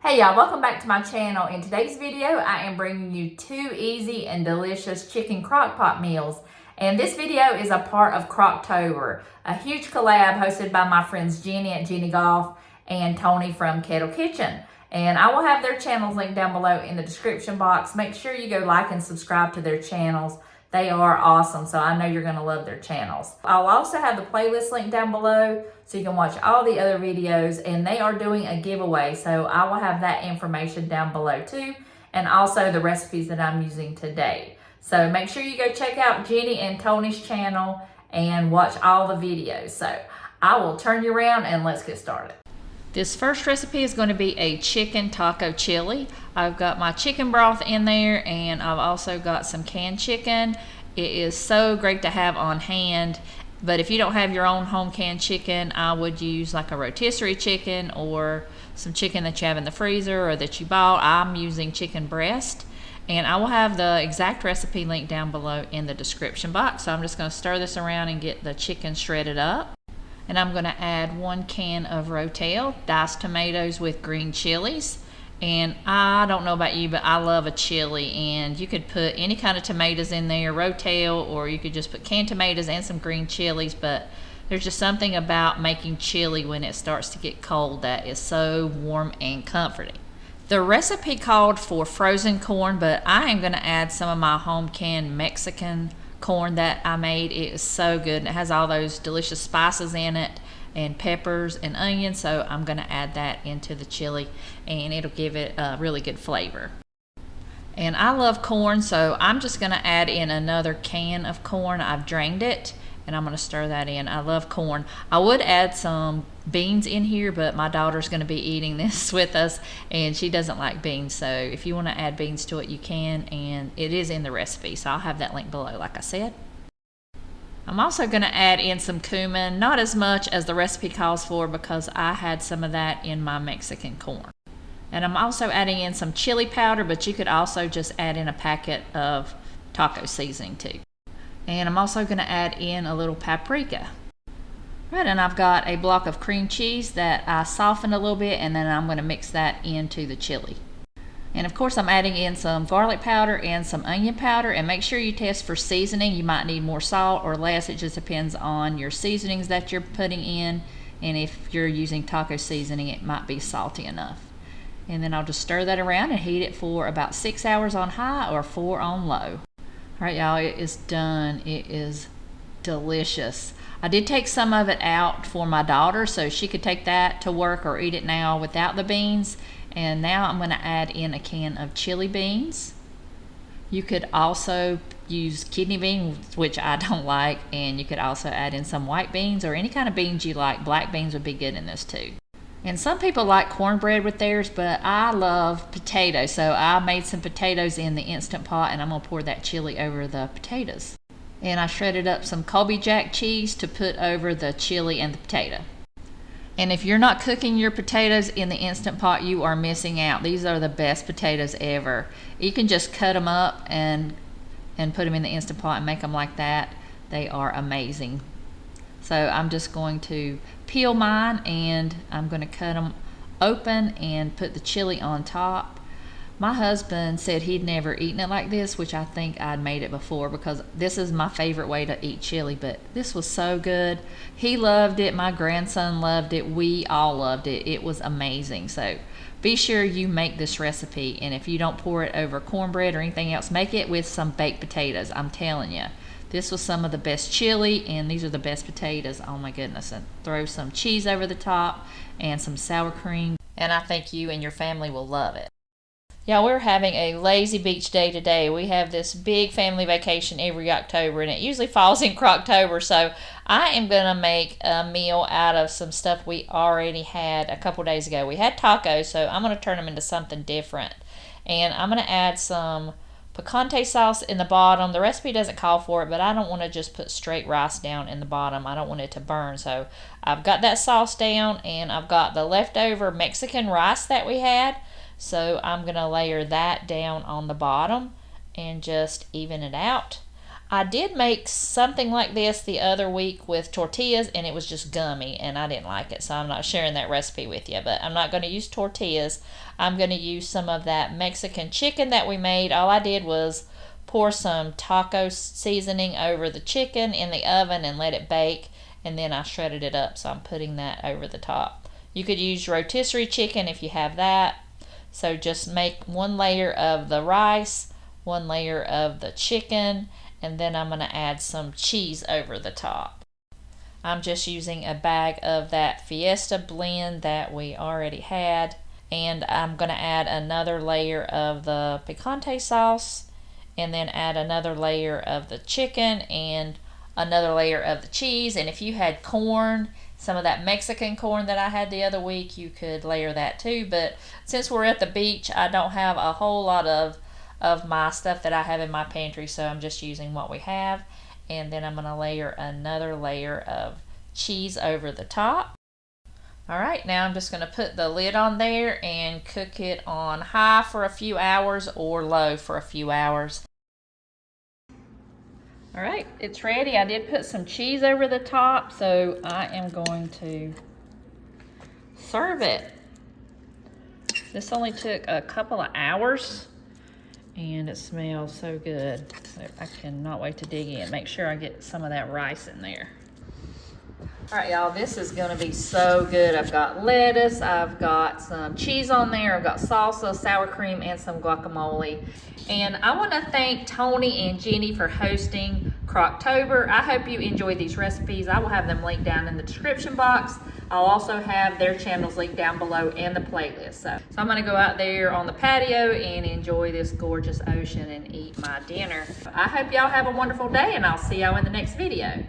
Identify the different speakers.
Speaker 1: Hey y'all, welcome back to my channel. In today's video, I am bringing you 2 easy and delicious chicken crockpot meals. And this video is a part of Crocktober, a huge collab hosted by my friends Jeni at Jeni Golf and Tony from Kettle Kitchen. And I will have their channels linked down below in the description box. Make sure you go like and subscribe to their channels. They are awesome, so I know you're going to love their channels. I'll also have the playlist linked down below so you can watch all the other videos, and they are doing a giveaway, so I will have that information down below too, and also the recipes that I'm using today. So make sure you go check out Jeni and Tony's channel and watch all the videos. So I will turn you around and let's get started. This first recipe is going to be a chicken taco chili. I've got my chicken broth in there, and I've also got some canned chicken. It is so great to have on hand, but if you don't have your own home canned chicken, I would use like a rotisserie chicken or some chicken that you have in the freezer or that you bought. I'm using chicken breast, and I will have the exact recipe linked down below in the description box. So I'm just going to stir this around and get the chicken shredded up. And I'm going to add 1 can of Rotel, diced tomatoes with green chilies. And I don't know about you, but I love a chili, and you could put any kind of tomatoes in there, Rotel, or you could just put canned tomatoes and some green chilies, but there's just something about making chili when it starts to get cold that is so warm and comforting. The recipe called for frozen corn, but I am going to add some of my home canned Mexican corn that I made. It is so good, and it has all those delicious spices in it and peppers and onions, so I'm going to add that into the chili and it'll give it a really good flavor. And I love corn, so I'm just going to add in another can of corn. I've drained it and I'm going to stir that in. I love corn. I would add some beans in here, but my daughter's going to be eating this with us and she doesn't like beans, so if you want to add beans to it you can, and it is in the recipe, so I'll have that link below like I said. I'm also going to add in some cumin, not as much as the recipe calls for because I had some of that in my Mexican corn. And I'm also adding in some chili powder, but you could also just add in a packet of taco seasoning too. And I'm also going to add in a little paprika. Right, and I've got a block of cream cheese that I softened a little bit, and then I'm going to mix that into the chili. And of course I'm adding in some garlic powder and some onion powder, and make sure you test for seasoning. You might need more salt or less. It just depends on your seasonings that you're putting in, and if you're using taco seasoning it might be salty enough. And then I'll just stir that around and heat it for about 6 hours on high or 4 on low. Alright y'all, it is done. It is delicious. I did take some of it out for my daughter so she could take that to work or eat it now without the beans. And now I'm going to add in a can of chili beans. You could also use kidney beans, which I don't like, and you could also add in some white beans or any kind of beans you like. Black beans would be good in this too. And some people like cornbread with theirs, but I love potatoes, so I made some potatoes in the Instant Pot, and I'm going to pour that chili over the potatoes. And I shredded up some Colby Jack cheese to put over the chili and the potato. And if you're not cooking your potatoes in the Instant Pot, you are missing out. These are the best potatoes ever. You can just cut them up and put them in the Instant Pot and make them like that. They are amazing. So I'm just going to peel mine, and I'm going to cut them open and put the chili on top. My husband said he'd never eaten it like this, which I think I'd made it before because this is my favorite way to eat chili, but this was so good. He loved it. My grandson loved it. We all loved it. It was amazing. So be sure you make this recipe, and if you don't pour it over cornbread or anything else, make it with some baked potatoes. I'm telling you, this was some of the best chili, and these are the best potatoes. Oh my goodness. And throw some cheese over the top and some sour cream, and I think you and your family will love it. Yeah, we're having a lazy beach day today. We have this big family vacation every October, and it usually falls in Crocktober, so I am going to make a meal out of some stuff we already had a couple days ago. We had tacos, so I'm going to turn them into something different. And I'm going to add some picante sauce in the bottom. The recipe doesn't call for it, but I don't want to just put straight rice down in the bottom. I don't want it to burn, so I've got that sauce down, and I've got the leftover Mexican rice that we had. So I'm going to layer that down on the bottom and just even it out.
Speaker 2: I did make something like this the other week with tortillas, and it was just gummy, and I didn't like it, so I'm not sharing that recipe with you. But I'm not going to use tortillas. I'm going to use some of that Mexican chicken that we made. All I did was pour some taco seasoning over the chicken in the oven and let it bake, and then I shredded it up, so I'm putting that over the top. You could use rotisserie chicken if you have that. So just make one layer of the rice, one layer of the chicken, and then I'm going to add some cheese over the top. I'm just using a bag of that Fiesta blend that we already had, and I'm going to add another layer of the picante sauce, and then add another layer of the chicken and another layer of the cheese. And if you had corn, some of that Mexican corn that I had the other week, you could layer that too. But since we're at the beach, I don't have a whole lot of my stuff that I have in my pantry, so I'm just using what we have. And then I'm going to layer another layer of cheese over the top. All right, now I'm just going to put the lid on there and cook it on high for a few hours or low for a few hours. All right, it's ready. I did put some cheese over the top, so I am going to serve it. This only took a couple of hours, and it smells so good. So I cannot wait to dig in. Make sure I get some of that rice in there. All right, y'all, this is gonna be so good. I've got lettuce, I've got some cheese on there, I've got salsa, sour cream, and some guacamole. And I wanna thank Tony and Jenny for hosting Crocktober. I hope you enjoyed these recipes. I will have them linked down in the description box. I'll also have their channels linked down below and the playlist. So I'm gonna go out there on the patio and enjoy this gorgeous ocean and eat my dinner. I hope y'all have a wonderful day, and I'll see y'all in the next video.